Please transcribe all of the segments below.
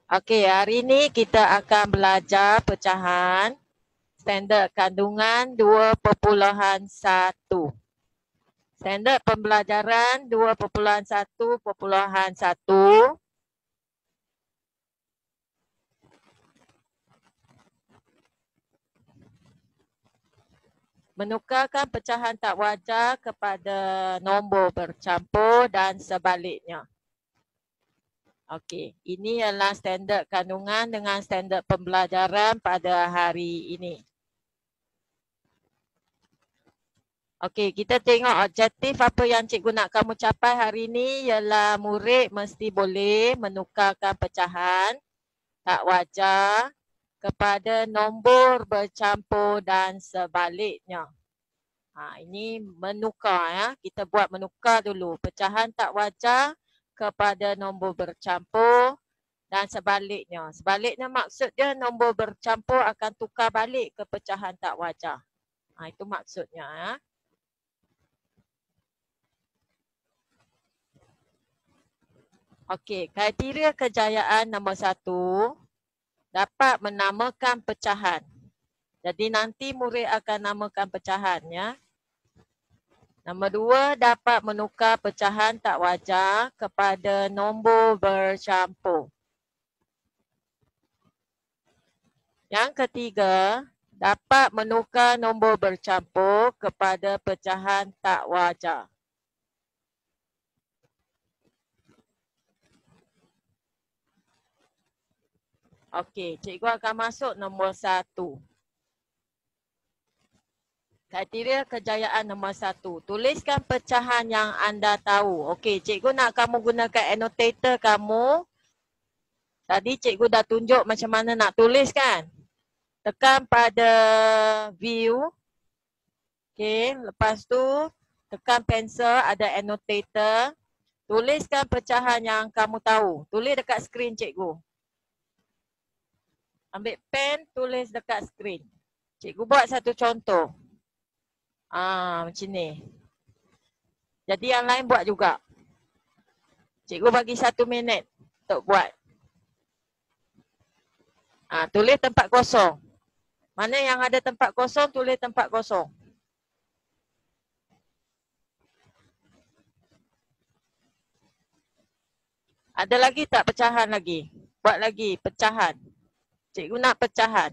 Okey, hari ini kita akan belajar pecahan standard kandungan 2.1. Standard pembelajaran 2.1.1 menukarkan pecahan tak wajar kepada nombor bercampur dan sebaliknya. Okey, ini adalah standard kandungan dengan standard pembelajaran pada hari ini. Okey, kita tengok objektif apa yang cikgu nak kamu capai hari ini ialah murid mesti boleh menukarkan pecahan tak wajar kepada nombor bercampur dan sebaliknya. Ini menukar ya. Kita buat menukar dulu. Pecahan tak wajar kepada nombor bercampur dan sebaliknya. Sebaliknya maksud dia nombor bercampur akan tukar balik ke pecahan tak wajar. Itu maksudnya ya. Okey, kriteria kejayaan nombor 1 dapat menamakan pecahan. Jadi nanti murid akan namakan pecahan ya. Nombor 2 dapat menukar pecahan tak wajar kepada nombor bercampur. Yang ketiga, dapat menukar nombor bercampur kepada pecahan tak wajar. Okey, cikgu akan masuk nombor 1. Kriteria kejayaan nombor 1. Tuliskan pecahan yang anda tahu. Okey, cikgu nak kamu gunakan annotator kamu. Tadi cikgu dah tunjuk macam mana nak tulis kan? Tekan pada view. Okey, lepas tu tekan pensel, ada annotator. Tuliskan pecahan yang kamu tahu. Tulis dekat skrin cikgu. Ambil pen, tulis dekat skrin. Cikgu buat satu contoh. Macam ni. Jadi yang lain buat juga. Cikgu bagi 1 minit untuk buat. Tulis tempat kosong. Mana yang ada tempat kosong, tulis tempat kosong. Ada lagi tak pecahan lagi? Buat lagi pecahan. Cikgu nak pecahan.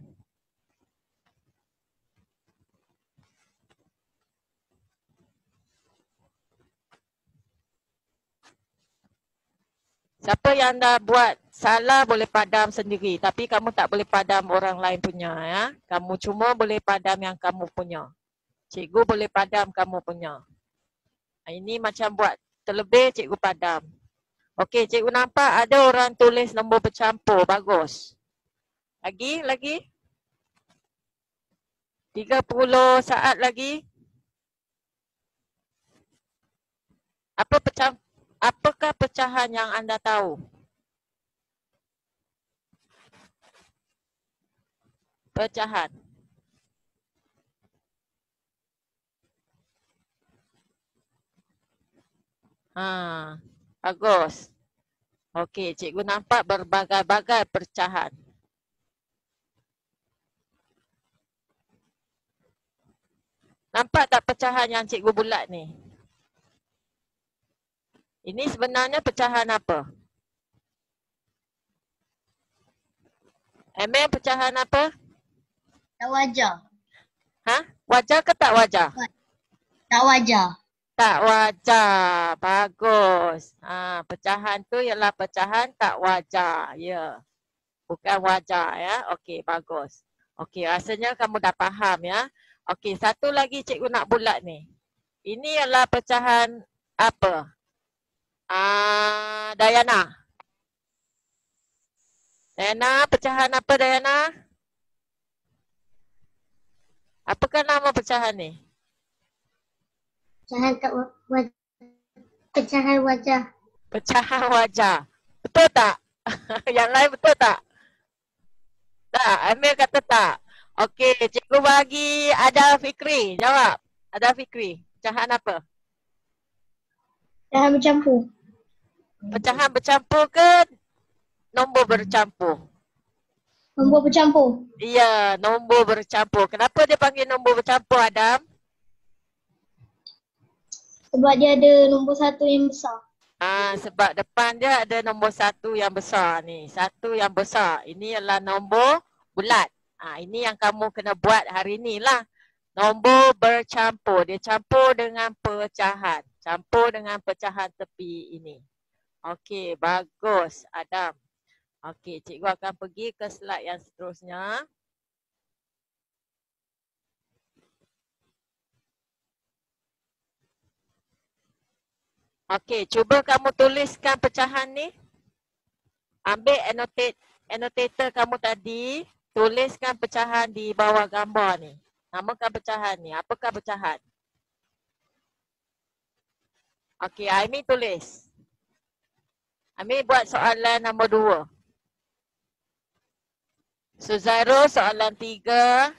Siapa yang dah buat salah boleh padam sendiri. Tapi kamu tak boleh padam orang lain punya ya. Kamu cuma boleh padam yang kamu punya. Cikgu boleh padam kamu punya. Ini macam buat terlebih cikgu padam. Okey, cikgu nampak ada orang tulis nombor bercampur. Bagus. Lagi? 30 saat lagi. Apakah pecahan yang anda tahu? Pecahan. Bagus. Okey, cikgu nampak berbagai-bagai pecahan. Nampak tak pecahan yang cikgu bulat ni? Ini sebenarnya pecahan apa? Emel, pecahan apa? Tak wajar. Wajar ke tak wajar? Tak wajar. Tak wajar. Bagus. Pecahan tu ialah pecahan tak wajar. Ya. Bukan wajar ya. Okey, bagus. Okey, rasanya kamu dah faham ya. Okey, satu lagi cikgu nak bulat ni. Ini ialah pecahan apa? Dayana. Dayana, pecahan apa Dayana? Apakah nama pecahan ni? Pecahan tak wajar. Pecahan wajah. Pecahan wajah. Betul tak? Yang lain betul tak? Tak, Amir kata tak. Okey, cikgu bagi Ada Fikri. Jawab. Ada Fikri. Pecahan apa? Pecahan bercampur. Pecahan bercampur ke nombor bercampur. Nombor bercampur. Iya, nombor bercampur. Kenapa dia panggil nombor bercampur, Adam? Sebab dia ada nombor satu yang besar. Sebab depan dia ada nombor satu yang besar ni. Satu yang besar. Ini adalah nombor bulat. Ini yang kamu kena buat hari ni lah. Nombor bercampur. Dia campur dengan pecahan. Campur dengan pecahan tepi ini. Okey, bagus Adam. Okey, cikgu akan pergi ke slide yang seterusnya. Okey, cuba kamu tuliskan pecahan ni. Ambil annotator kamu tadi, tuliskan pecahan di bawah gambar ni. Namakan pecahan ni. Apakah pecahan? Okey, Aimi tulis. Aimi buat soalan nombor 2. Suzairul soalan 3.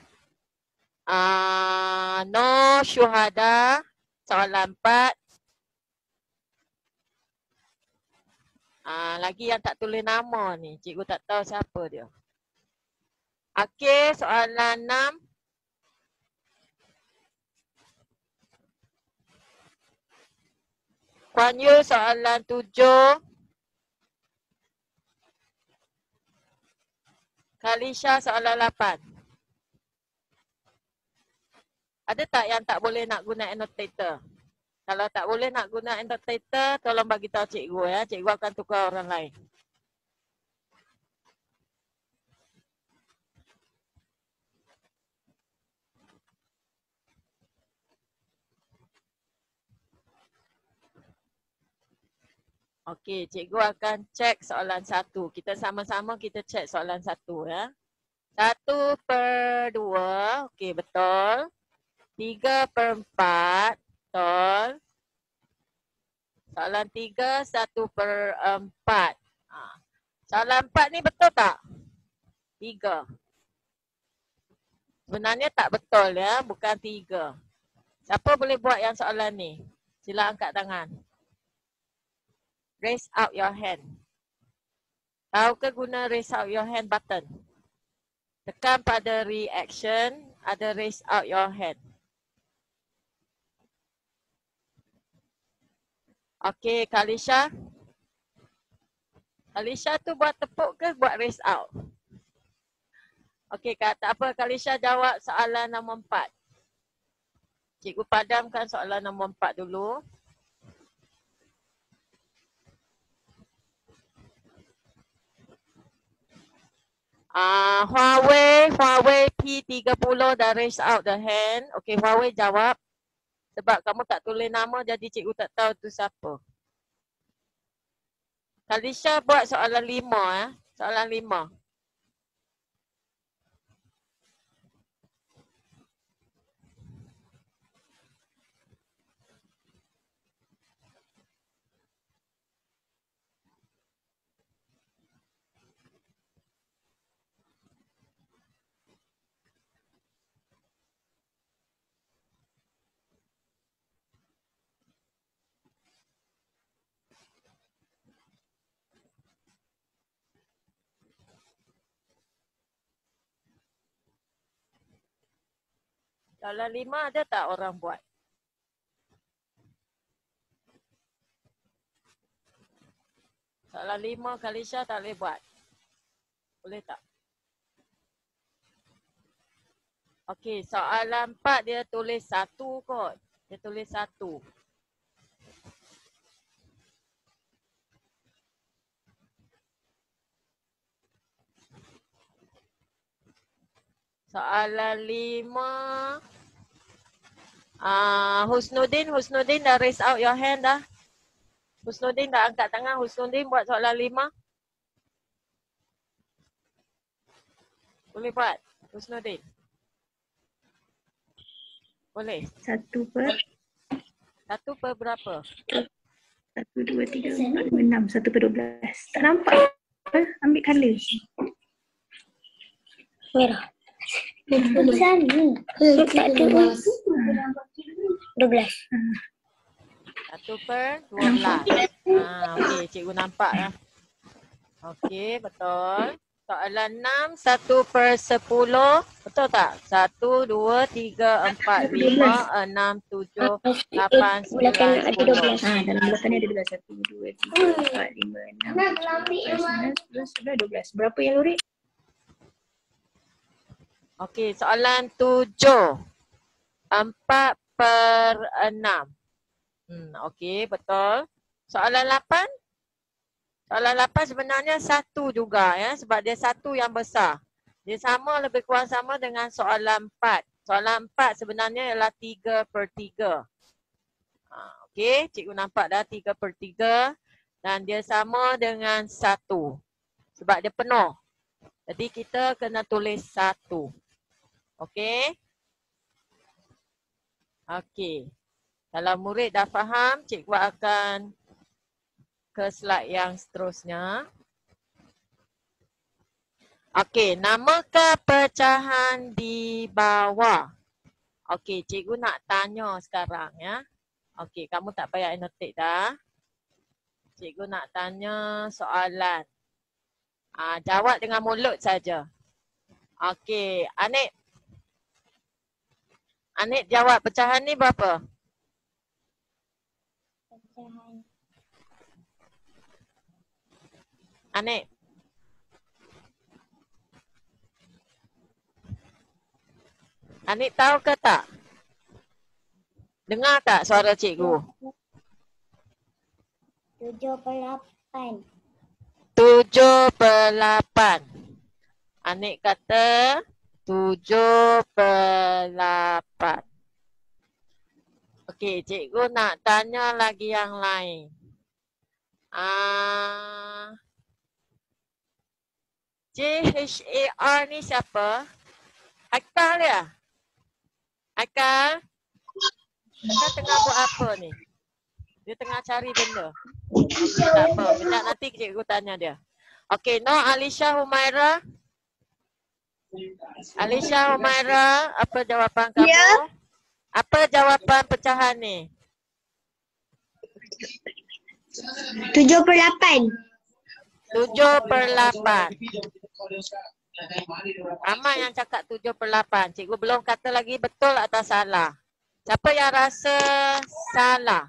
No syuhada soalan 4. Lagi yang tak tulis nama ni. Cikgu tak tahu siapa dia. Okey, soalan 6. Kuan Yu soalan 7. Kalisha soalan 8. Ada tak yang tak boleh nak guna annotator? Kalau tak boleh nak guna annotator, tolong bagi tahu cikgu ya. Cikgu akan tukar orang lain. Okey, cikgu akan cek soalan 1. Kita sama-sama kita cek soalan 1 ya. 1/2, okey betul. 3/4, betul. Soalan 3, 1/4. Soalan 4 ni betul tak? 3. Sebenarnya tak betul ya, bukan 3. Siapa boleh buat yang soalan ni? Sila angkat tangan. Raise out your hand. Tahu ke guna raise out your hand button? Tekan pada reaction, ada raise out your hand. Okey, Kalisha. Kalisha tu buat tepuk ke buat raise out? Okey, tak apa. Kalisha jawab soalan nombor 4. Cikgu padamkan soalan nombor 4 dulu. Huawei P30 dah raise out the hand. Okey, Huawei jawab. Sebab kamu tak tulis nama jadi cikgu tak tahu tu siapa. Kalisha buat soalan 5 Soalan 5. Soalan 5 ada tak orang buat? Soalan 5 Kalisha tak boleh buat. Boleh tak? Okey, soalan 4 dia tulis 1 kot. Dia tulis 1. Soalan 5. Husnudin dah raise out your hand dah. Husnudin dah angkat tangan. Husnudin buat soalan 5. Boleh buat? Husnudin. Boleh? 1 per 1 per berapa? 1, 2, 3, 4, 5, 6. 1/12. Tak nampak. Ambil colour. Merah. Macam ni. Tak ada. 12. 1/12. Okey, cikgu nampak lah. Okey, betul. Soalan 6, 1/10. Betul tak? 1, 2, 3, 4, 5, 6, 7, 8, 9, 10. Dalam bulakan ni ada 12. 1, 2, 3, 4, 5, 6, 7, 8, 9, 10, 11, 12. Berapa yang Luri? Okey, soalan 7. 4/6. Okey, betul. Soalan 8. Soalan 8 sebenarnya 1 juga ya, sebab dia 1 yang besar. Dia sama, lebih kurang sama dengan soalan 4. Soalan 4 sebenarnya ialah 3/3. Okey, cikgu nampak dah 3/3 dan dia sama dengan 1. Sebab dia penuh. Jadi kita kena tulis 1. Okey. Okey. Kalau murid dah faham, cikgu akan ke slide yang seterusnya. Okey, namakan pecahan di bawah. Okey, cikgu nak tanya sekarang ya. Okey, kamu tak payah annotate dah. Cikgu nak tanya soalan. Jawab dengan mulut saja. Okey, Anik. Anik jawab pecahan ni berapa? Pecahan. Anik. Anik tahu ke tak? Dengar tak suara cikgu? 7/8. 7/8. Anik kata 7/8. Okey, cikgu nak tanya lagi yang lain. JHAR ni siapa? Haikal ya? Haikal? Haikal tengah buat apa ni? Dia tengah cari benda. Okay, tak apa. Kejap nanti cikgu tanya dia. Okey, no Alisha Humaira. Alisha Humaira, apa jawapan kamu? Ya. Apa jawapan pecahan ni? 7/8. 7/8. Ramai yang cakap 7/8. Cikgu belum kata lagi betul atau salah. Siapa yang rasa salah?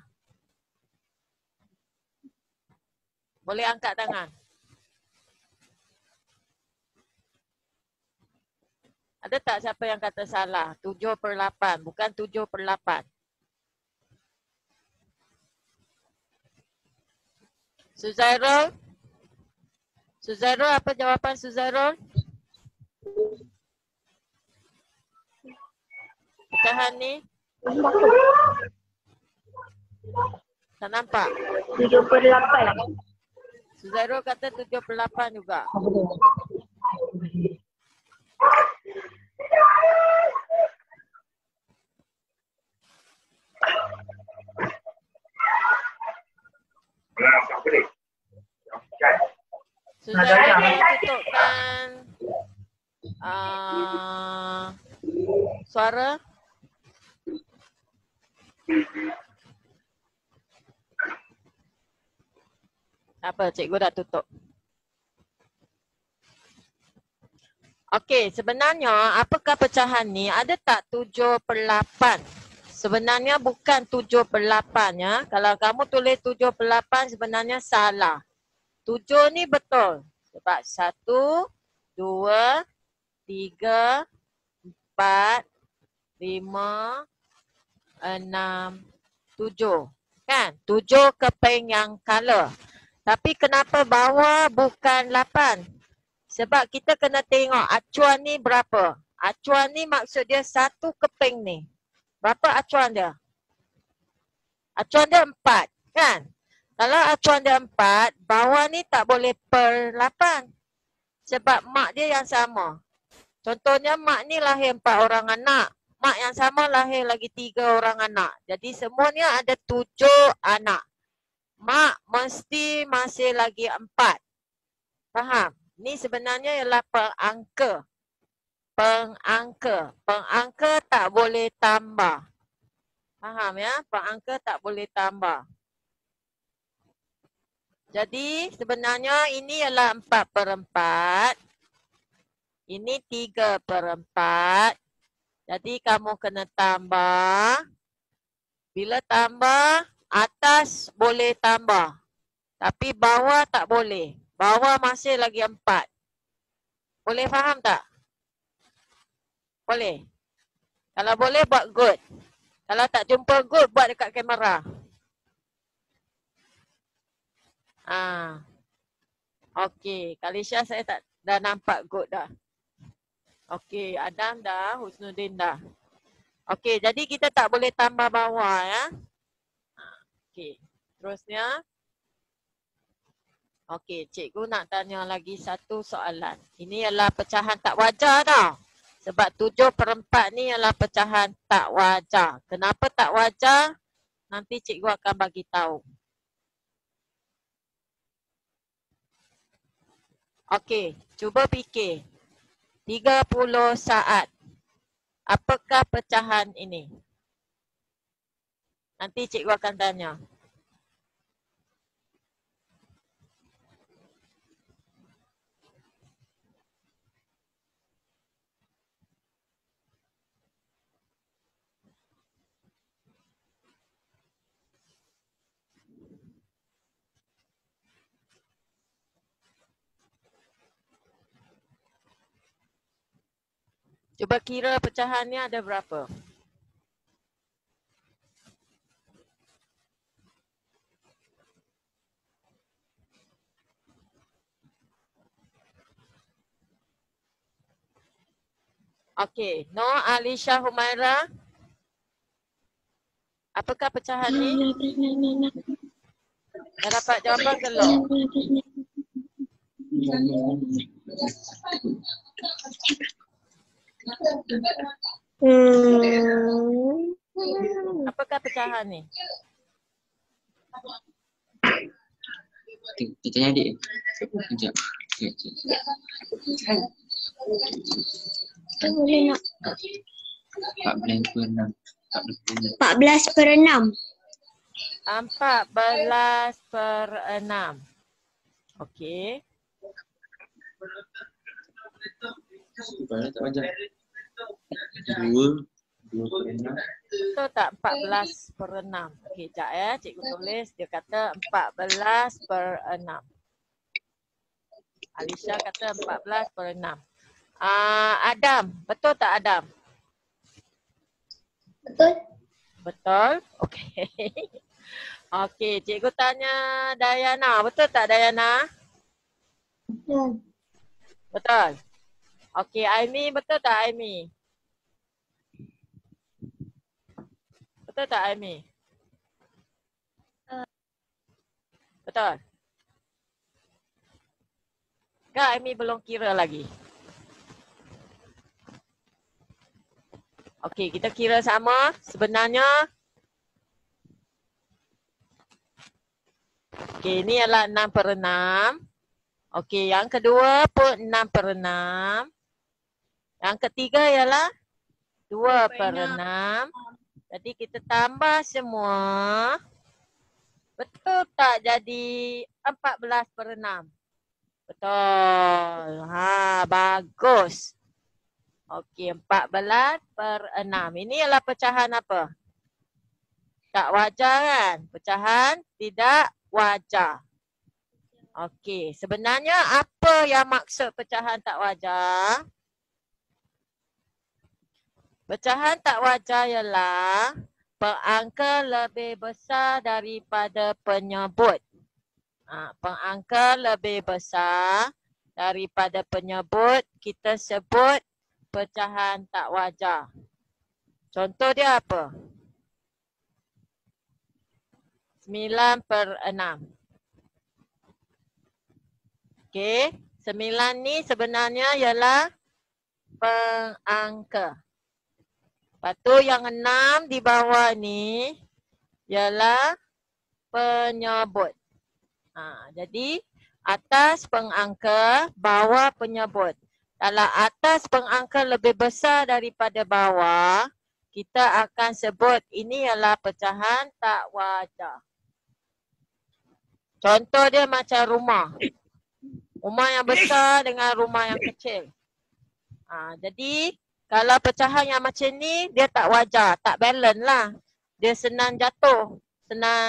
Boleh angkat tangan. Ada tak siapa yang kata salah? 7/8, bukan 7/8. Suzairul? Suzairul, apa jawapan Suzairul? Pecahan ni? Tak nampak? 7/8. Suzairul kata 7/8 juga. Suzairul boleh tutupkan suara? Apa, cikgu dah tutup. Okey, sebenarnya apakah pecahan ni? Ada tak 7/8? Sebenarnya bukan 7/8 ya. Kalau kamu tulis 7/8 sebenarnya salah. 7 ni betul. Sebab 1, 2, 3, 4, 5, 6, 7. Kan? 7 keping yang color. Tapi kenapa bawah bukan 8? Sebab kita kena tengok acuan ni berapa. Acuan ni maksud dia 1 keping ni. Berapa acuan dia? Acuan dia 4, kan? Kalau acuan dia 4, bawah ni tak boleh per 8. Sebab mak dia yang sama. Contohnya mak ni lahir 4 orang anak. Mak yang sama lahir lagi 3 orang anak. Jadi semuanya ada 7 anak. Mak mesti masih lagi 4. Faham? Ni sebenarnya ialah pengangka. Pengangka. Pengangka tak boleh tambah. Faham ya? Pengangka tak boleh tambah. Jadi sebenarnya ini ialah 4/4. Ini 3/4. Jadi kamu kena tambah. Bila tambah, atas boleh tambah. Tapi bawah tak boleh. Bawah masih lagi 4. Boleh faham tak? Boleh. Kalau boleh buat good. Kalau tak jumpa good, buat dekat kamera. Okey. Kalisha saya tak dah nampak good dah. Okey. Adam dah. Husnuddin dah. Okey. Jadi kita tak boleh tambah bawah ya. Okey. Terusnya. Okey. Cikgu nak tanya lagi satu soalan. Ini ialah pecahan tak wajar tau. Sebab 7/4 ni ialah pecahan tak wajar. Kenapa tak wajar? Nanti cikgu akan bagi tahu. Okey, cuba fikir. 30 saat. Apakah pecahan ini? Nanti cikgu akan tanya. Cuba kira pecahannya ada berapa? Okey, Noor, Alisha, Humaira. Apakah pecahan ni? Dah dapat jawapan ke belum? Apakah pecahan ni? Tanya adik. Sekejap. Boleh nak 14/6. 14/6. 14/6. Okey. Tak wajar. 2/6. Betul tak 14/6? Okey, sekejap ya. Cikgu tulis. Dia kata 14/6. Alisha kata 14/6. Adam. Betul tak Adam? Betul. Betul? Okey. Okey, cikgu tanya Dayana. Betul tak Dayana? Betul. Betul. Okey, Aimi. Betul tak Aimi? Betul tak Aimi? Betul. Kak Aimi belum kira lagi. Okey, kita kira sama. Sebenarnya okey, ini adalah 6/6. Okey, yang kedua pun 6/6. Yang ketiga ialah 2/6. Jadi kita tambah semua. Betul tak jadi 14/6? Betul. Bagus. Okey, 14/6. Ini adalah pecahan apa? Tak wajar kan? Pecahan tidak wajar. Okey, sebenarnya apa yang maksud pecahan tak wajar? Pecahan tak wajar ialah pengangka lebih besar daripada penyebut. Pengangka lebih besar daripada penyebut, kita sebut pecahan tak wajar. Contoh dia apa? 9/6. Okey, 9 ni sebenarnya ialah pengangka. Lepas tu yang 6 di bawah ni ialah penyebut. Jadi atas pengangka, bawah penyebut. Kalau atas pengangka lebih besar daripada bawah, kita akan sebut ini ialah pecahan tak wajar. Contoh dia macam rumah. Rumah yang besar dengan rumah yang kecil. Jadi kalau pecahan yang macam ni dia tak wajar, tak balance lah. Dia senang jatuh,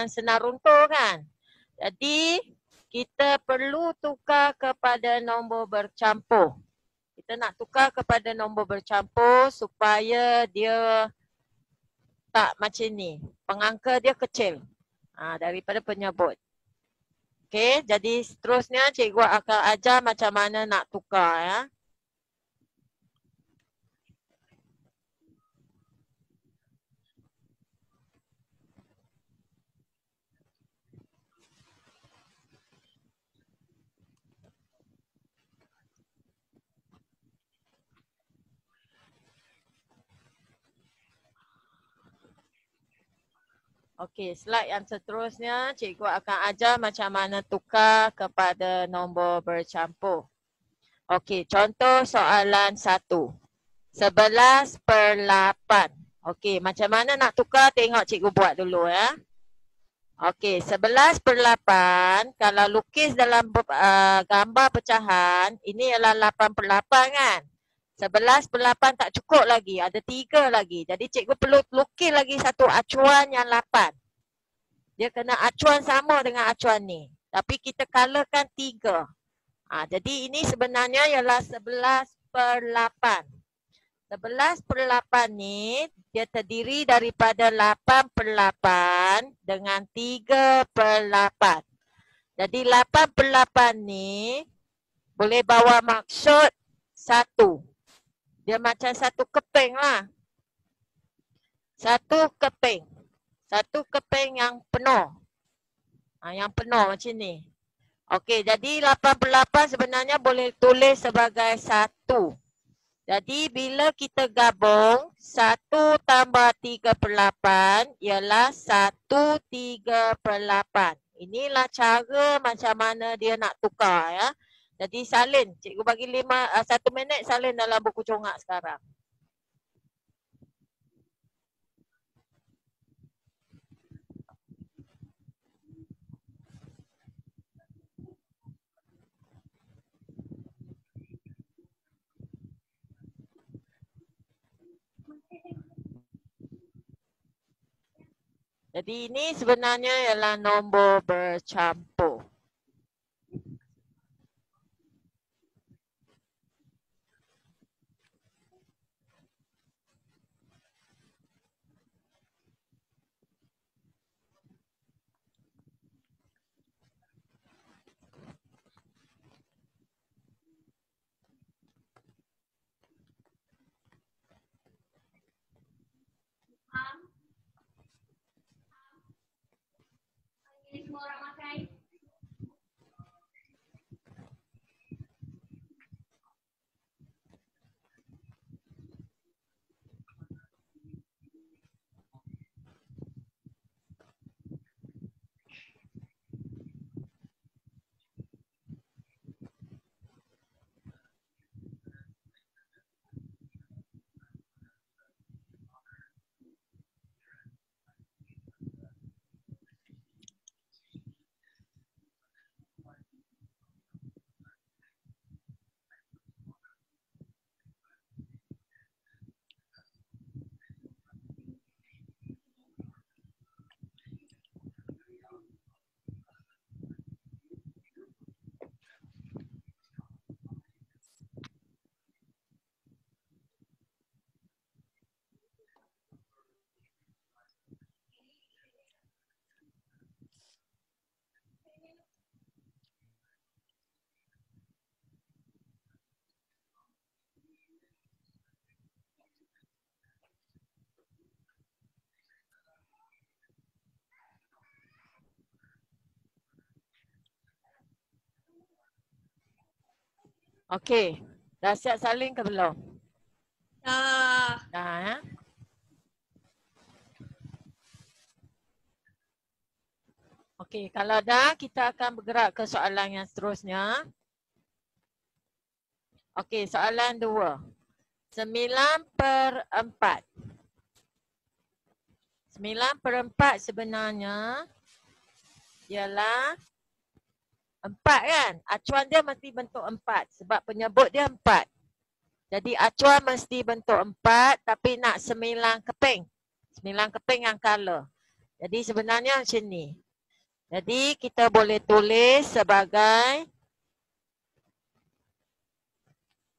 senang runtuh kan. Jadi kita perlu tukar kepada nombor bercampur. Kita nak tukar kepada nombor bercampur supaya dia tak macam ni. Pengangka dia kecil daripada penyebut. Okey, jadi seterusnya cikgu akan ajar macam mana nak tukar ya. Okey, slide yang seterusnya cikgu akan ajar macam mana tukar kepada nombor bercampur. Okey, contoh soalan 1. 11/8. Okey, macam mana nak tukar tengok cikgu buat dulu ya. Okey, 11/8 kalau lukis dalam gambar pecahan, ini ialah 8/8 kan. 11/8 tak cukup lagi, ada 3 lagi. Jadi cikgu perlu lukis lagi satu acuan yang 8. Dia kena acuan sama dengan acuan ni. Tapi kita colorkan 3. Jadi ini sebenarnya ialah 11/8. 11/8 ni dia terdiri daripada 8/8 dengan 3/8. Jadi 8/8 ni boleh bawa maksud 1. Dia macam satu keping lah. Satu keping. Satu keping yang penuh. Yang penuh macam ni. Okey, jadi 8/8 sebenarnya boleh tulis sebagai 1. Jadi bila kita gabung 1 tambah 3/8 ialah 1/3/8. Inilah cara macam mana dia nak tukar ya. Jadi salin, cikgu bagi 1 minit salin dalam buku congak sekarang. Jadi ini sebenarnya ialah nombor bercampur. Okey, dah siap salin ke belum? Dah. Dah ya. Okey, kalau dah kita akan bergerak ke soalan yang seterusnya. Okey, soalan 2. 9/4. 9/4 sebenarnya ialah 4 kan? Acuan dia mesti bentuk 4 sebab penyebut dia 4. Jadi acuan mesti bentuk 4 tapi nak 9 keping. 9 keping yang color. Jadi sebenarnya macam ni. Jadi kita boleh tulis sebagai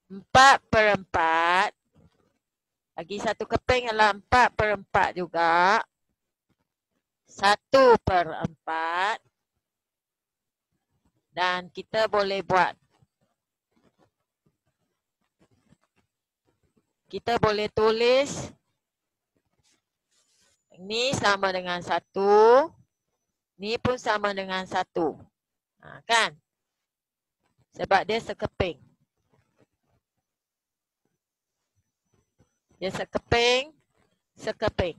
4/4. Lagi satu keping adalah 4/4 juga. 1/4. Dan kita boleh buat. Kita boleh tulis. Ini sama dengan 1. Ini pun sama dengan 1. Kan? Sebab dia sekeping. Dia sekeping. Sekeping.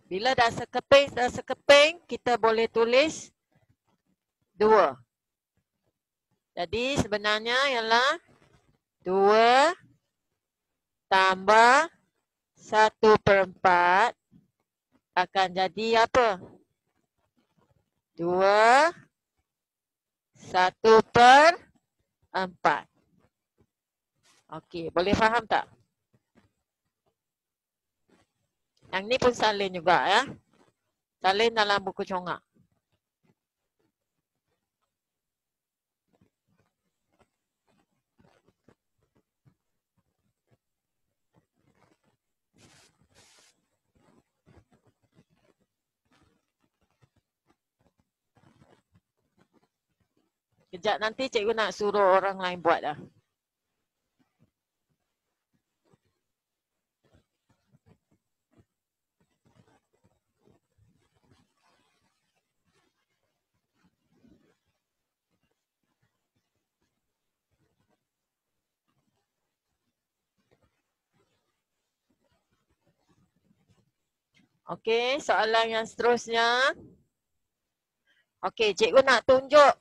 Bila dah sekeping, kita boleh tulis 2. Jadi sebenarnya ialah 2 tambah 1/4 akan jadi apa? 2 1/4. Okey, boleh faham tak? Yang ni pun salin juga ya. Salin dalam buku congak. Kejap nanti cikgu nak suruh orang lain buat dah. Okey, soalan yang seterusnya. Okey, cikgu nak tunjuk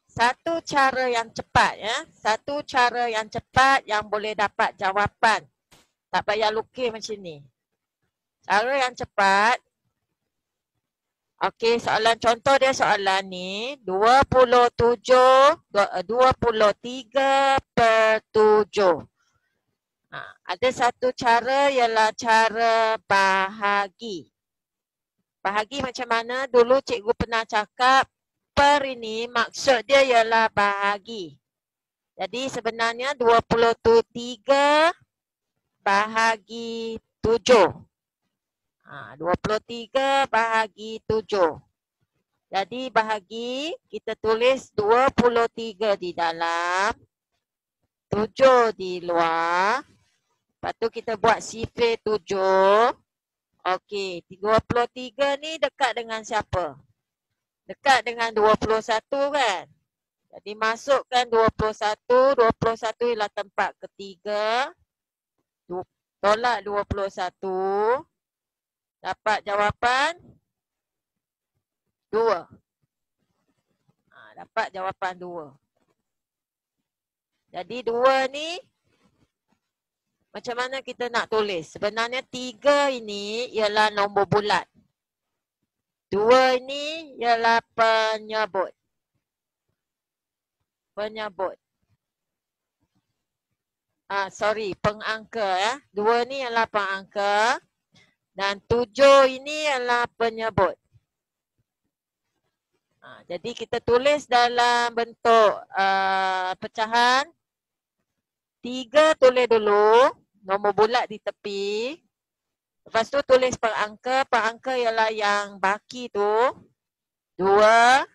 satu cara yang cepat ya. Satu cara yang cepat yang boleh dapat jawapan. Tak payah lukis macam ni. Cara yang cepat. Okey, soalan contoh dia soalan ni 23/7. Ada satu cara ialah cara bahagi. Bahagi macam mana? Dulu cikgu pernah cakap per ini maksud dia ialah bahagi. Jadi sebenarnya 23 bahagi 7. 23 bahagi 7. Jadi bahagi kita tulis 23 di dalam, 7 di luar. Lepas tu kita buat sifir 7. Okey, 23 ni dekat dengan siapa? Dekat dengan 21 kan? Jadi masukkan 21. 21 ialah tempat ketiga. Tolak 21. Dapat jawapan 2. Dapat jawapan 2. Jadi 2 ni macam mana kita nak tulis? Sebenarnya 3 ini ialah nombor bulat. 2 ini ialah penyebut. Penyebut. Pengangka ya. 2 ni ialah pengangka. Dan 7 ini ialah penyebut. Jadi kita tulis dalam bentuk pecahan. 3 tulis dulu. Nombor bulat di tepi. Lepas tu tulis pengangka. Pengangka ialah yang baki tu. 2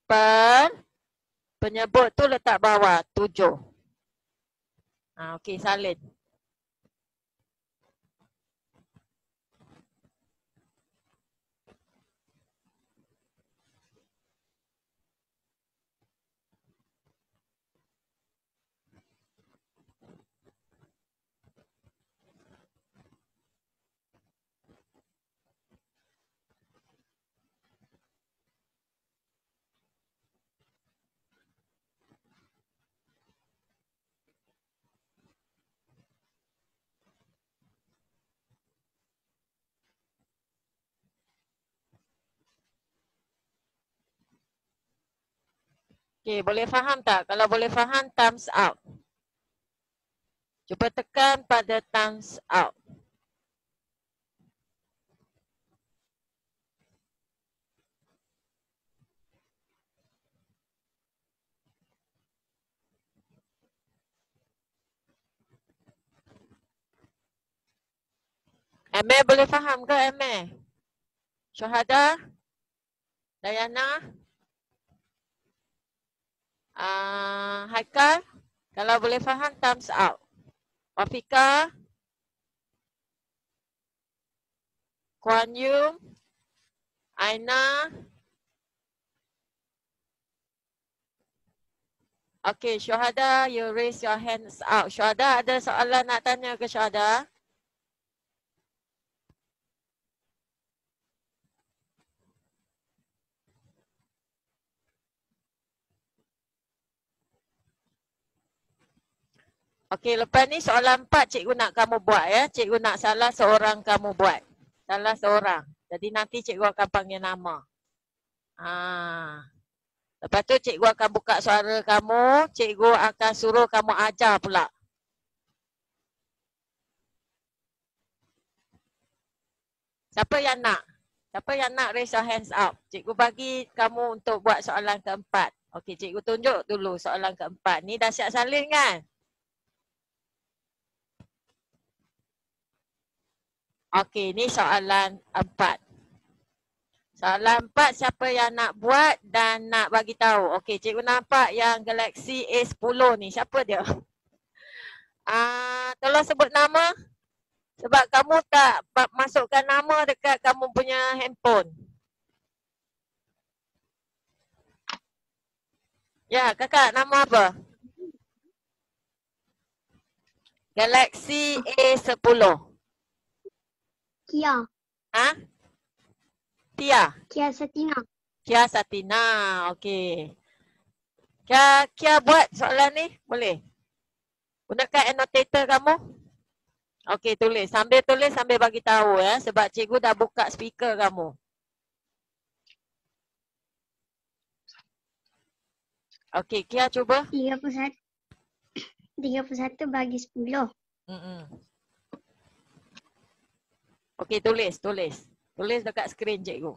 per penyebut tu letak bawah 7. Okey, salin. Okey, boleh faham tak? Kalau boleh faham, thumbs up. Cuba tekan pada thumbs up. Emeh boleh faham ke Emeh? Syuhada? Dayana? Haikal? Kalau boleh faham, thumbs up. Wafika? Kuan Yu? Aina? Okay, Syuhada, you raise your hands up. Syuhada, ada soalan nak tanya ke Syuhada? Okey, lepas ni soalan 4 cikgu nak kamu buat ya. Cikgu nak salah seorang kamu buat. Salah seorang. Jadi nanti cikgu akan panggil nama. Lepas tu cikgu akan buka suara kamu. Cikgu akan suruh kamu ajar pula. Siapa yang nak? Siapa yang nak raise your hands up? Cikgu bagi kamu untuk buat soalan keempat. Okey, cikgu tunjuk dulu soalan keempat. Ni dah siap salin kan? Okey, ni soalan 4. Soalan 4, siapa yang nak buat dan nak bagi tahu? Okey, cikgu nampak yang Galaxy A10 ni. Siapa dia? Tolong sebut nama. Sebab kamu tak masukkan nama dekat kamu punya handphone. Ya, kakak nama apa? Galaxy A10. Kia. Tia? Kia Satina. Kia Satina, okey. Kia buat soalan ni? Boleh? Gunakan annotator kamu? Okey, tulis. Sambil bagi tahu ya. Sebab cikgu dah buka speaker kamu. Okey, Kia cuba. 31 bagi 10. Okey, tulis. Tulis dekat skrin cikgu.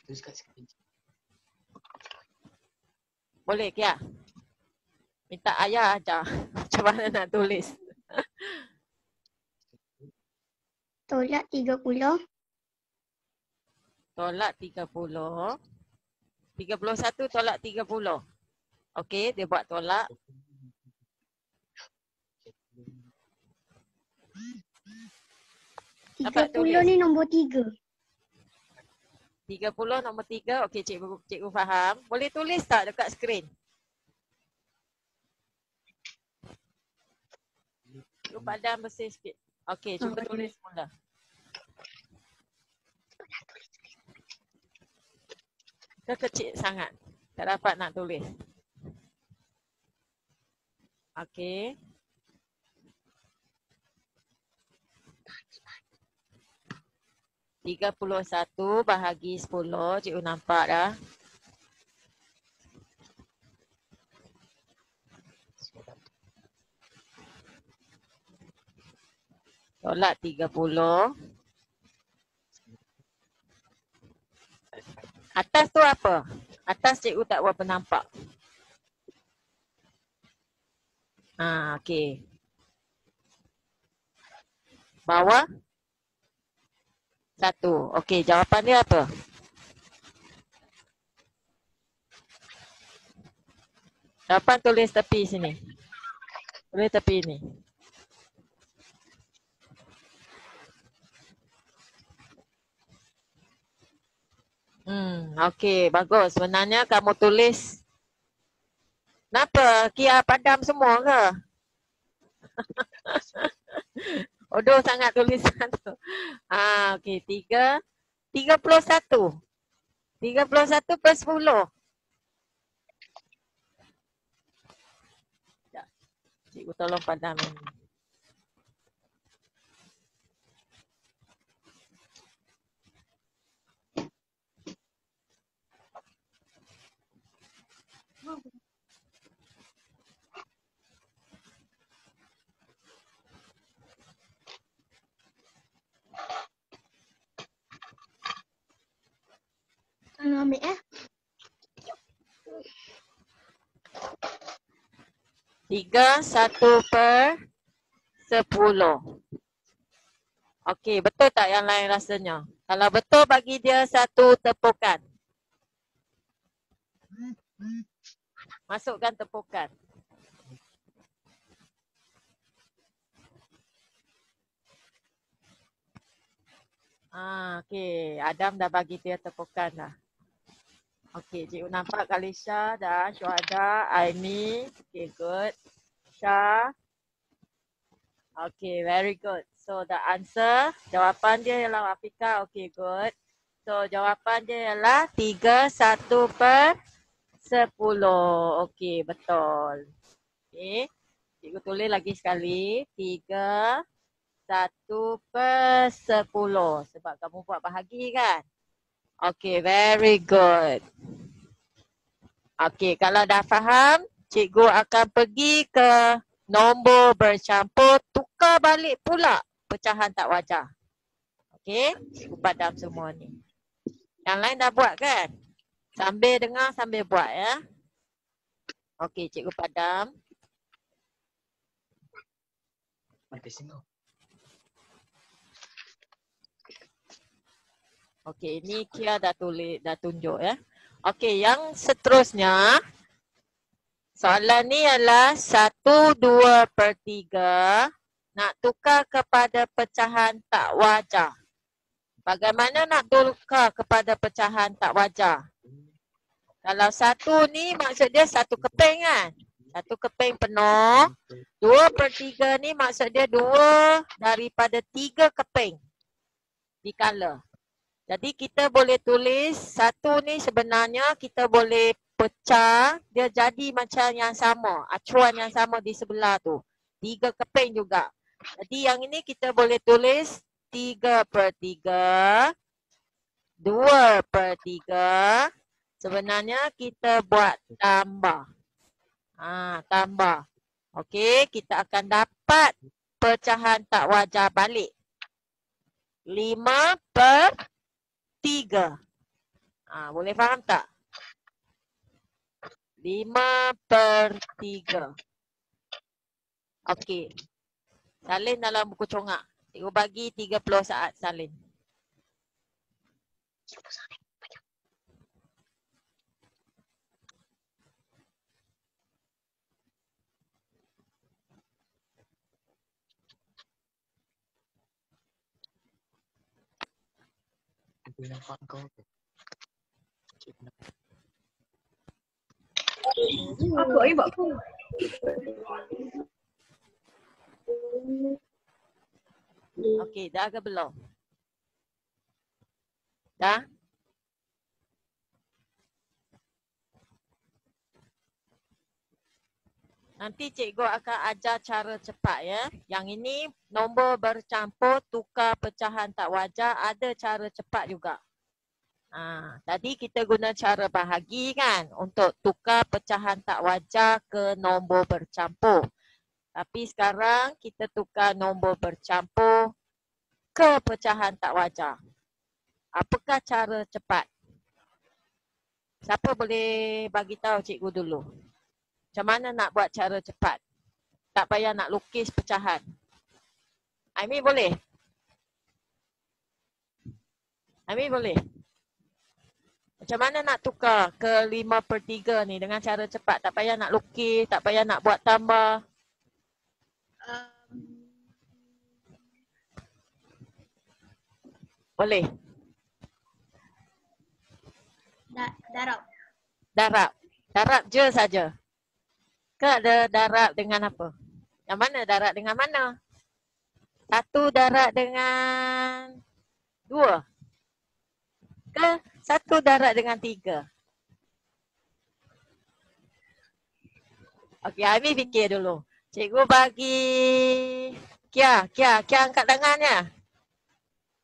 Tulis kat skrin. Boleh, Kia? Minta ayah ajar. Macam mana nak tulis? Tolak 30. Tolak 30. 31 tolak 30. Okey, dia buat tolak. Dapat 30 tulis. ni nombor 3. 30 nombor 3. Okey, cikgu faham. Boleh tulis tak dekat skrin? Cikgu padam bersih sikit. Okey, cuba tulis mula. Dia kecil sangat. Tak dapat nak tulis. Okey. $31 bahagi 10. Cikgu nampak dah. Tolak 30. Atas tu apa? Atas cikgu tak berapa nampak. Okey. Bawah? 1. Okey, jawapan dia apa? Jawapan tulis tepi sini. Tulis tepi ni. Okey, bagus. Sebenarnya kamu tulis. Kenapa? Kia padam semua ke? Bodoh sangat tulisan tu. Okey, 31. 31 per 10. Cikgu tolong padam ini. 3/1/10. Okey, betul tak yang lain rasanya? Kalau betul, bagi dia satu tepukan. Masukkan tepukan. Okey, Adam dah bagi dia tepukan dah. Okey, cikgu nampak Kalisha dah, Syuhada, Aini. Okey, good. Syah. Okay, very good. So the answer, jawapan dia ialah Wafika. Okay, good. So jawapan dia ialah 3/1/10. Okay, betul. Okay, cikgu tulis lagi sekali. 3/1/10. Sebab kamu buat bahagi kan? Okay, very good. Okay, kalau dah faham, cikgu akan pergi ke nombor bercampur, tukar balik pula pecahan tak wajar. Okey, cikgu padam semua ni. Yang lain dah buat kan? Sambil dengar, sambil buat ya. Okey, cikgu padam. Mati singo. Okey, ini Kia dah tulis, dah tunjuk ya. Okey, yang seterusnya, soalan ni adalah 1/2/3 nak tukar kepada pecahan tak wajar. Bagaimana nak tukar kepada pecahan tak wajar? Kalau 1 ni maksud dia 1 keping kan? 1 keping penuh. 2/3 ni maksud dia 2 daripada 3 keping dikala. Jadi kita boleh tulis 1 ni sebenarnya kita boleh pecah, dia jadi macam yang sama, acuan yang sama di sebelah tu. 3 keping juga. Jadi yang ini kita boleh tulis 3/3, 2/3. Sebenarnya kita buat tambah. Tambah. Okey, kita akan dapat pecahan tak wajar balik. 5/3. Boleh faham tak? 5/3. Okey. Salin dalam buku congak. Cikgu bagi 30 saat salin. Aku nampak kau tu. Cikgu nampak. Apa air buat apa? Okey, dah ke belum? Dah? Nanti cikgu akan ajar cara cepat ya. Yang ini nombor bercampur tukar pecahan tak wajar, ada cara cepat juga. Tadi kita guna cara bahagi kan untuk tukar pecahan tak wajar ke nombor bercampur. Tapi sekarang kita tukar nombor bercampur ke pecahan tak wajar. Apakah cara cepat? Siapa boleh bagi tahu cikgu dulu? Macam mana nak buat cara cepat? Tak payah nak lukis pecahan. Aimi boleh? Aimi boleh? Macam mana nak tukar ke 5/3 ni dengan cara cepat? Tak payah nak lukis, tak payah nak buat tambah. Boleh? Darab. Darab. Darab je saja. Ke ada darab dengan apa? Yang mana darab dengan mana? 1 darab dengan 2? Ke 1 darab dengan 3? Okey, Ami fikir dulu. Cikgu bagi Kia angkat tangannya.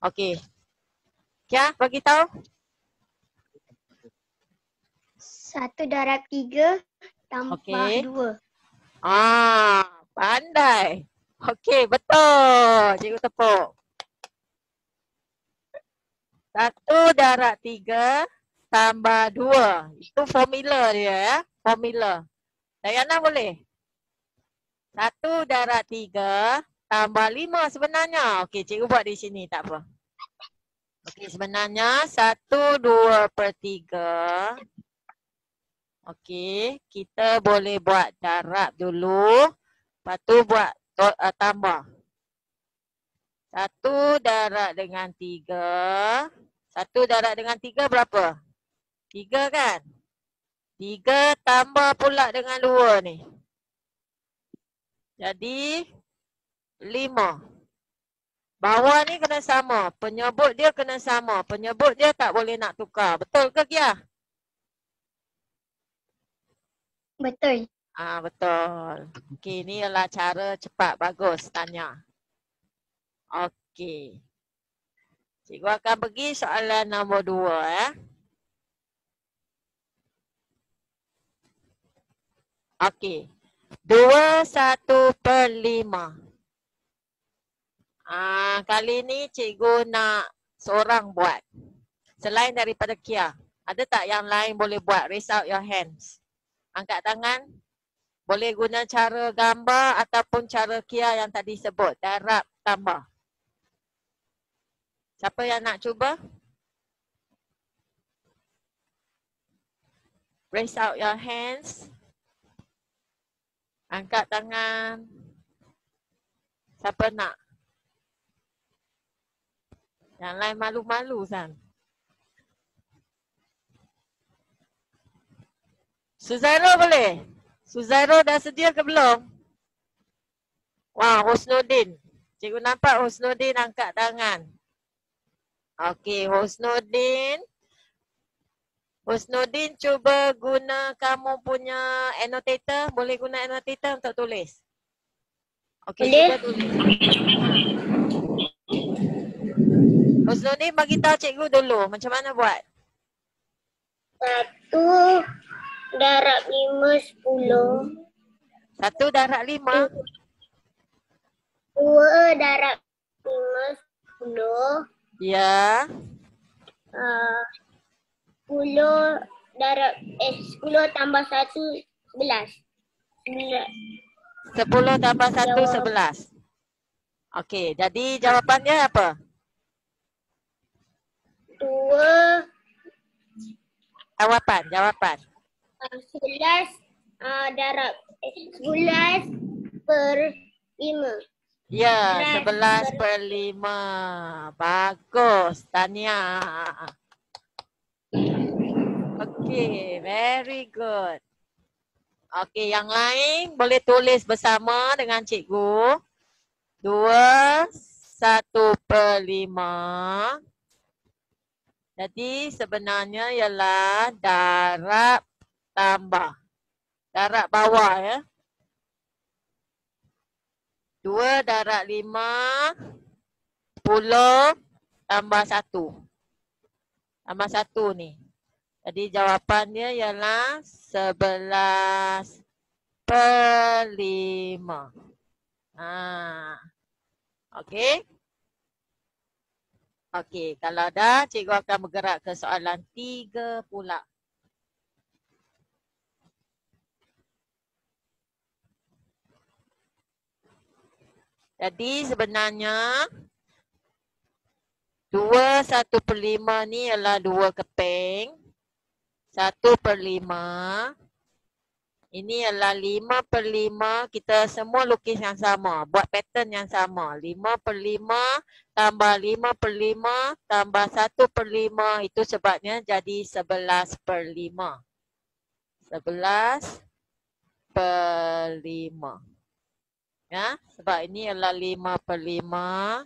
Okey. Kia bagi tahu. 1/3 tambah Okey. 2. Pandai. Okey, betul. Cikgu tepuk. 1/3 tambah 2. Itu formula dia ya. Formula. Dayana boleh? 1 darab 3 tambah 5 sebenarnya. Okey, cikgu buat di sini tak apa. Okey, sebenarnya 1/2/3. Okey, kita boleh buat darab dulu. Lepas tu buat tambah. 1 darab dengan 3. 1 darab dengan 3 berapa? 3 kan? 3 tambah pula dengan 2 ni. Jadi 5. Bawah ni kena sama. Penyebut dia kena sama. Penyebut dia tak boleh nak tukar. Betul ke Kia? Betul. Betul. Okey, ni adalah cara cepat. Bagus tanya. Okey. Cikgu akan pergi soalan nombor 2 . Okey. 2/1/5. Kali ni cikgu nak seorang buat. Selain daripada Kia. Ada tak yang lain boleh buat? Raise out your hands. Angkat tangan. Boleh guna cara gambar ataupun cara Kia yang tadi sebut. Darab tambah. Siapa yang nak cuba? Raise out your hands. Angkat tangan. Siapa nak? Yang lain malu-malu San. Suzairo boleh? Suzairo dah sedia ke belum? Wah, Husnudin. Cikgu nampak Husnudin angkat tangan. Okey, Husnudin. Husnudin cuba guna kamu punya annotator. Boleh guna annotator untuk tulis? Okey, Boleh. cuba tulis. Husnudin bagi tahu cikgu dulu macam mana buat. 1 darab 5 10. 1 darab 5. 2 darab 5 10. Ya. 10 darab 10 tambah 1 11. 10 tambah 1 11. Okey, jadi jawapannya apa? 2 Jawapan. 11 darab 11 per 5. Ya, 11/5. Bagus, Tania. Okey, very good. Okey, yang lain boleh tulis bersama dengan cikgu. 2/1/5. Jadi sebenarnya ialah darab tambah. Darab bawah ya. 2 darab 5, 10 tambah 1. Tambah 1 ni. Jadi jawapannya ialah 11/5. Okey. Okey, kalau dah cikgu akan bergerak ke soalan 3 pula. Jadi sebenarnya 2/1/5 ni ialah 2 keping. 1/5. Ini ialah 5/5. Kita semua lukis yang sama. Buat pattern yang sama. 5/5 tambah 5/5 tambah 1/5. Itu sebabnya jadi 11/5. 11/5. Ya, sebab ini adalah 5/5.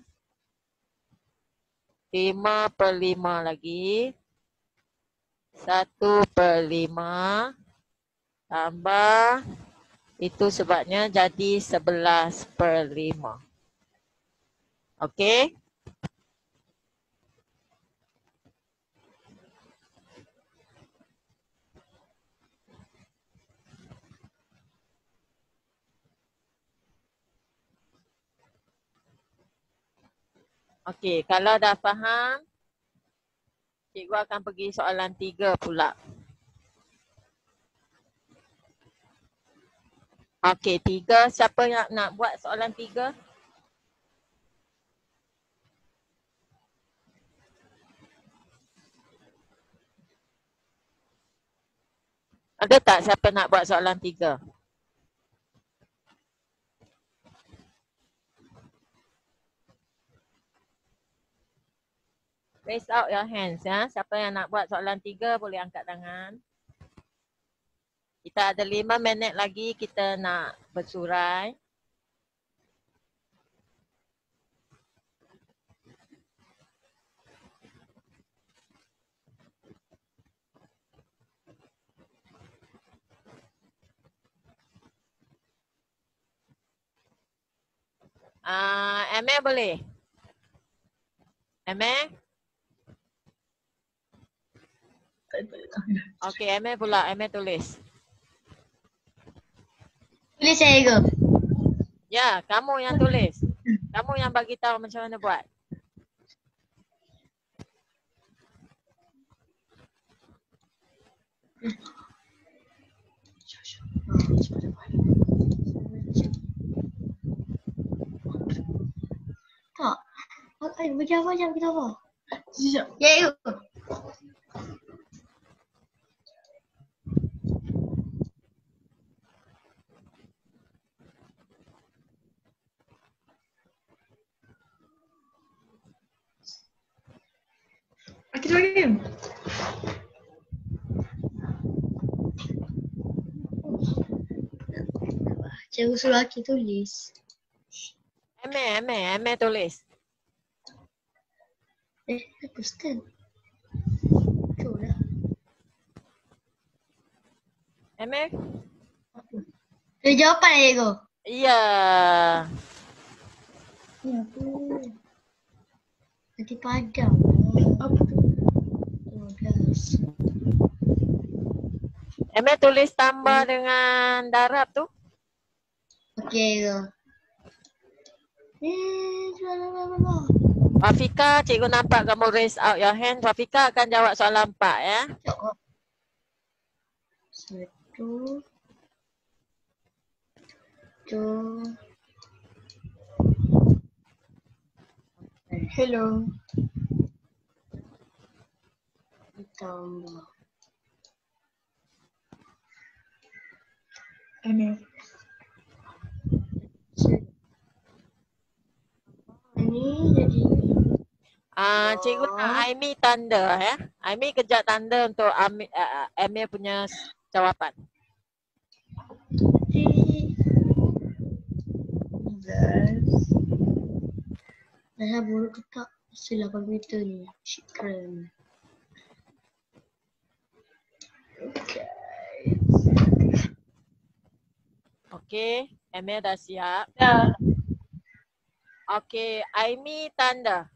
5/5 lagi. 1/5 tambah. Itu sebabnya jadi 11/5. Okey. Okey, kalau dah faham, cikgu akan pergi soalan 3 pula. Okey, 3. Siapa yang nak buat soalan 3? Ada tak siapa nak buat soalan 3? Raise out your hands ya. Siapa yang nak buat soalan 3 boleh angkat tangan. Kita ada 5 minit lagi kita nak bersurai. Emeh boleh? Emeh? Okey, Emeh pula. Emeh tulis. Tulis saya ke? Ya, kamu yang tulis. Kamu yang bagi tahu macam mana buat. Tak. Macam apa kita apa? Ya, yuk. Kita bagi. Cikgu suruh Aki tulis. Emeh tulis. Apa stand? Betul lah. Emeh? Dia jawapan lah cikgu. Ya. Ya apa? Nanti padam. Apa tu? 12. Emeh tulis tambah dengan darab tu. Okey cikgu. Wafika, cikgu nampak kamu raise out your hand. Wafika akan jawab soalan 4 ya. Jawab. 1. 2. Hello. Tambah. Emeh. Ini jadi Cikgu nak Aimi tanda ya. Aimi kejap tanda untuk Emeh punya jawapan. 13. Dah buruk ke tak? Hasil 8 meter ni. Syukran. Okey, Emeh dah siap. Dah. Okey, Aimi tanda.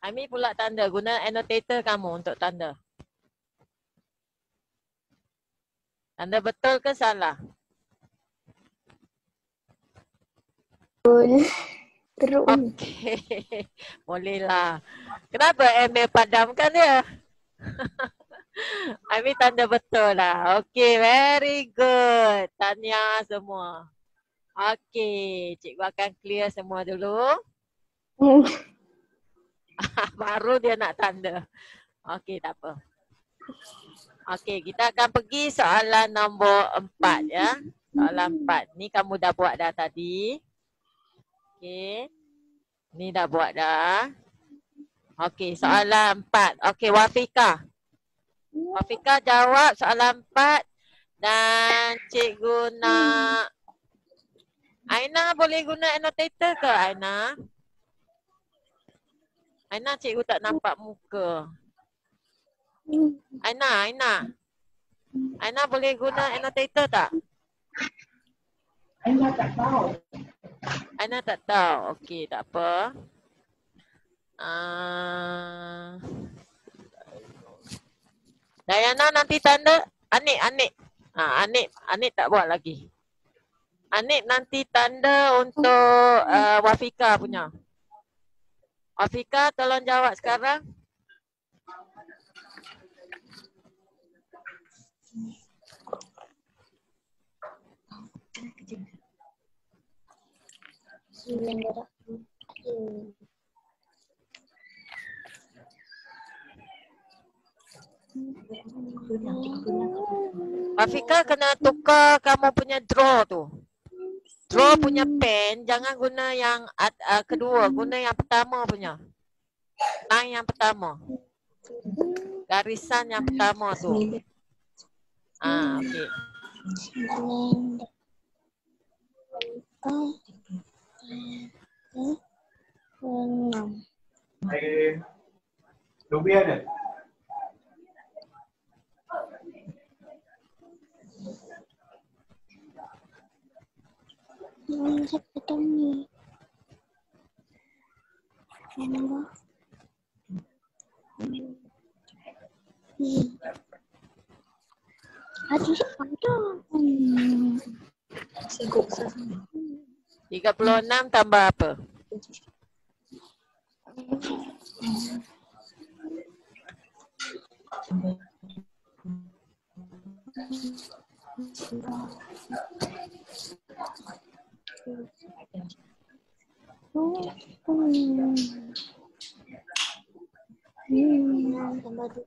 Aimi pula tanda. Guna annotator kamu untuk tanda. Tanda betul ke salah? Betul. Teruk. Okey. Bolehlah. Kenapa Emeh padamkan dia? Aimi tanda betul lah. Okey, very good. Tahniah semua. Okey, cikgu akan clear semua dulu. Baru dia nak tanda. Okey, tak apa. Okey, kita akan pergi soalan nombor 4 ya. Soalan 4. Ni kamu dah buat dah tadi. Okey. Ni dah buat dah. Okey, soalan 4. Okey, Wafika. Wafika jawab soalan 4 dan cikgu nak Aina boleh guna annotator ke Aina? Aina cikgu tak nampak muka. Aina boleh guna annotator tak? Aina tak tahu. Aina tak tahu. Okey, tak apa. Dayana nanti tanda. Anik. Anik tak buat lagi. Anik nanti tanda untuk Wafika punya. Wafika tolong jawab sekarang. Yang darab 3. Afika kena tukar kamu punya draw tu. Draw punya pen, jangan guna yang kedua, guna yang pertama punya. Line yang pertama. Garisan yang pertama tu. Okey. 6. Ruby ada? Siapa tahu ni? Nombor. Aduh, ada. 36 tambah apa? Tambah 2.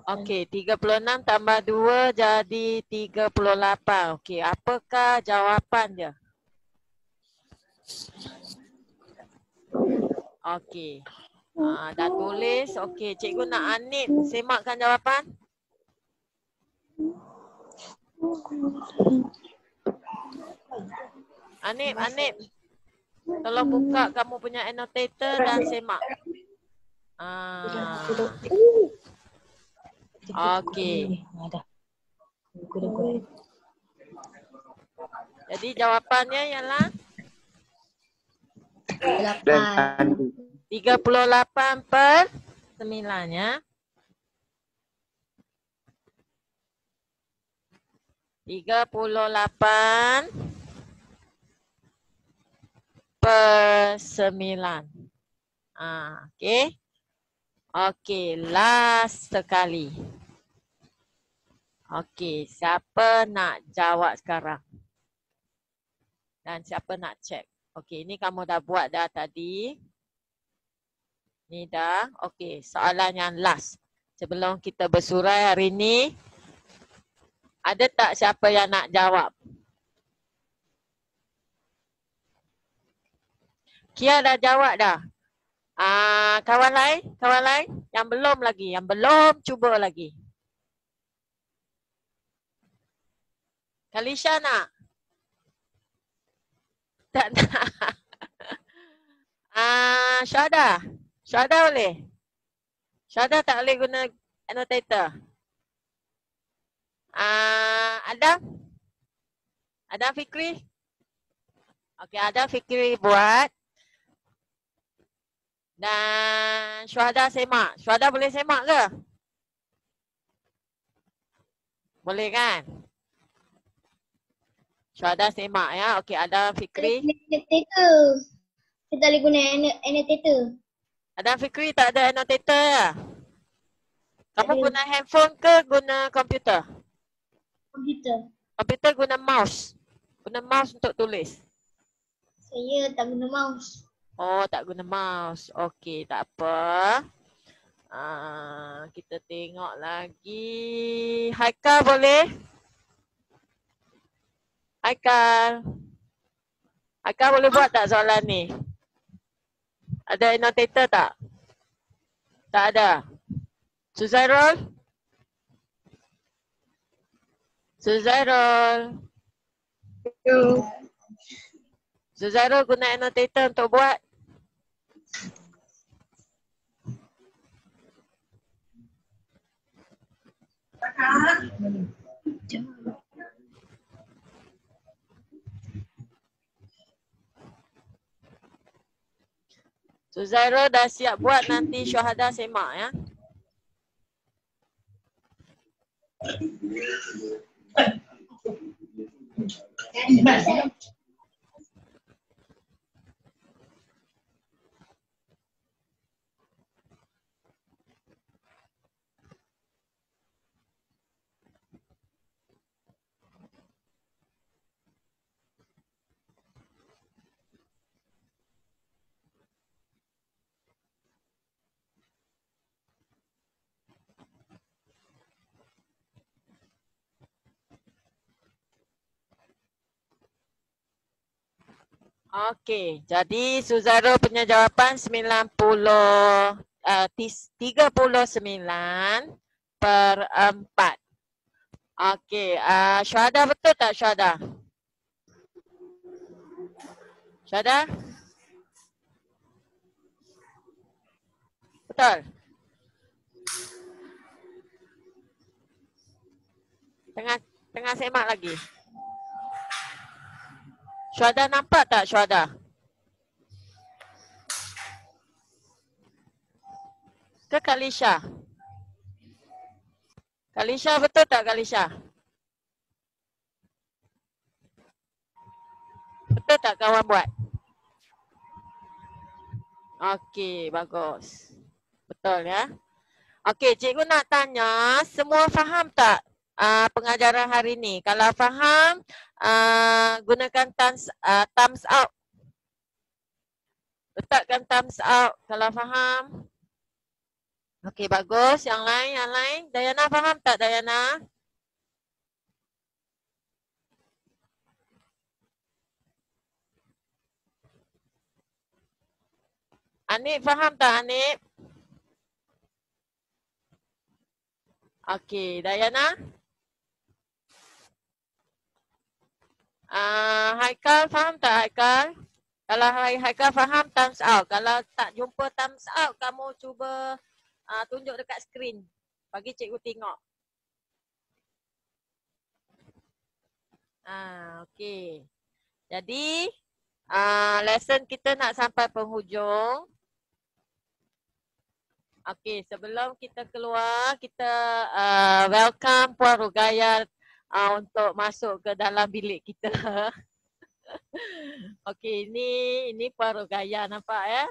Okey, 36 tambah 2 jadi 38. Okey, apakah jawapan dia? Okey. Dah tulis. Okey, cikgu nak Anip semakkan jawapan. Anip. Tolong buka kamu punya annotator dan semak. Okey. Jadi jawapannya ialah 38/9 ya. 38/9. Okey. Okey, last sekali. Okey, siapa nak jawab sekarang? Dan siapa nak cek? Okey, ini kamu dah buat dah tadi. Ni dah. Okey, soalan yang last. Sebelum kita bersurai hari ni, ada tak siapa yang nak jawab? Kia dah jawab dah. Kawan lain yang belum lagi, yang belum cuba lagi. Kalisha nak? Tak nak. Syahda boleh? Syahda tak boleh guna annotator. Adam Fikri? Okey, Adam Fikri buat. Dan Syuhada semak. Syuhada boleh semak ke? Boleh kan? Syuhada semak ya. Okey, Adam Fikri. Annotator. Kita boleh guna annotator. Adam Fikri tak ada annotator ya? Kamu guna handphone ke guna komputer? Komputer. Komputer guna mouse. Guna mouse untuk tulis. Saya tak guna mouse. Oh, tak guna mouse. Okey, tak apa. Kita tengok lagi. Haikal boleh? Haikal boleh buat tak soalan ni? Ada annotator tak? Tak ada. Suzairul? Suzairul guna annotator untuk buat? Suzairul dah siap buat, nanti Syuhada semak ya. Okey, jadi Suzaro punya jawapan 39/4. Okey, Syuhada betul tak Syuhada? Syuhada? Betul? Tengah semak lagi. Syuhada nampak tak Syuhada? Ke Kalisha? Kalisha betul tak Kalisha? Betul tak kawan buat? Okey, bagus. Betul ya. Okey, cikgu nak tanya, semua faham tak pengajaran hari ni? Kalau faham, gunakan thumbs up. Letakkan thumbs up kalau faham. Okey, bagus. Yang lain. Dayana faham tak Dayana? Anip faham tak Anip? Okey, Dayana? Haikal faham tak Haikal? Kalau Haikal faham, thumbs up. Kalau tak jumpa thumbs up, kamu cuba tunjuk dekat skrin. Bagi cikgu tengok. Okey. Jadi, lesson kita nak sampai penghujung. Okey, sebelum kita keluar, kita welcome Puan Rugaya untuk masuk ke dalam bilik kita. Okey, ini Puan Rugaya nampak ya?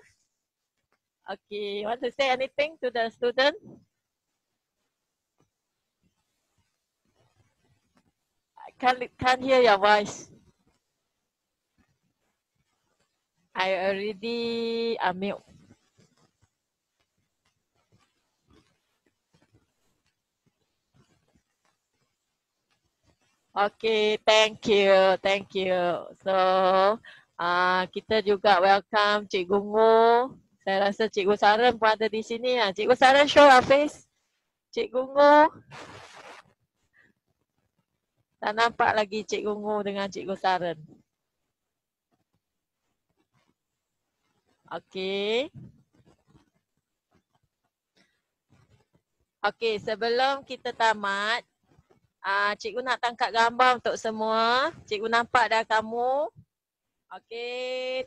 Okey, want to say anything to the student? I can't hear your voice. I already mute. Okay, thank you. So, kita juga welcome Cikgu Ngo. Saya rasa Cikgu Saran pun ada di sini. Cikgu Saran show our face. Cikgu Ngo. Tak nampak lagi Cikgu Ngo dengan Cikgu Saran. Okay. Okay, sebelum kita tamat, cikgu nak tangkap gambar untuk semua. Cikgu nampak dah kamu. Okey,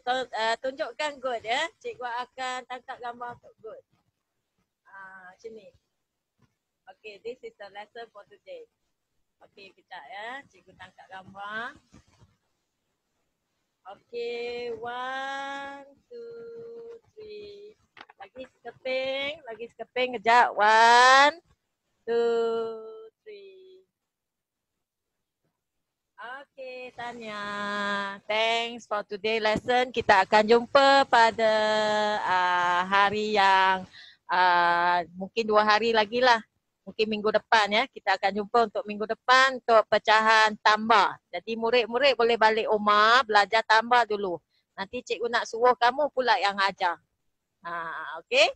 tunjukkan good ya. Cikgu akan tangkap gambar untuk good. Macam ni. Okey, this is the lesson for today. Okey, kejap ya. Cikgu tangkap gambar. Okey, 1, 2, 3. Lagi sekeping, kejap. 1, 2, 3. Okay, Tanya. Thanks for today lesson. Kita akan jumpa pada hari yang mungkin 2 hari lagi lah. Mungkin minggu depan ya. Kita akan jumpa untuk minggu depan untuk pecahan tambah. Jadi murid-murid boleh balik rumah, belajar tambah dulu. Nanti cikgu nak suruh kamu pula yang ajar. Okay?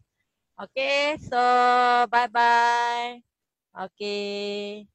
Okay, so bye-bye. Okay.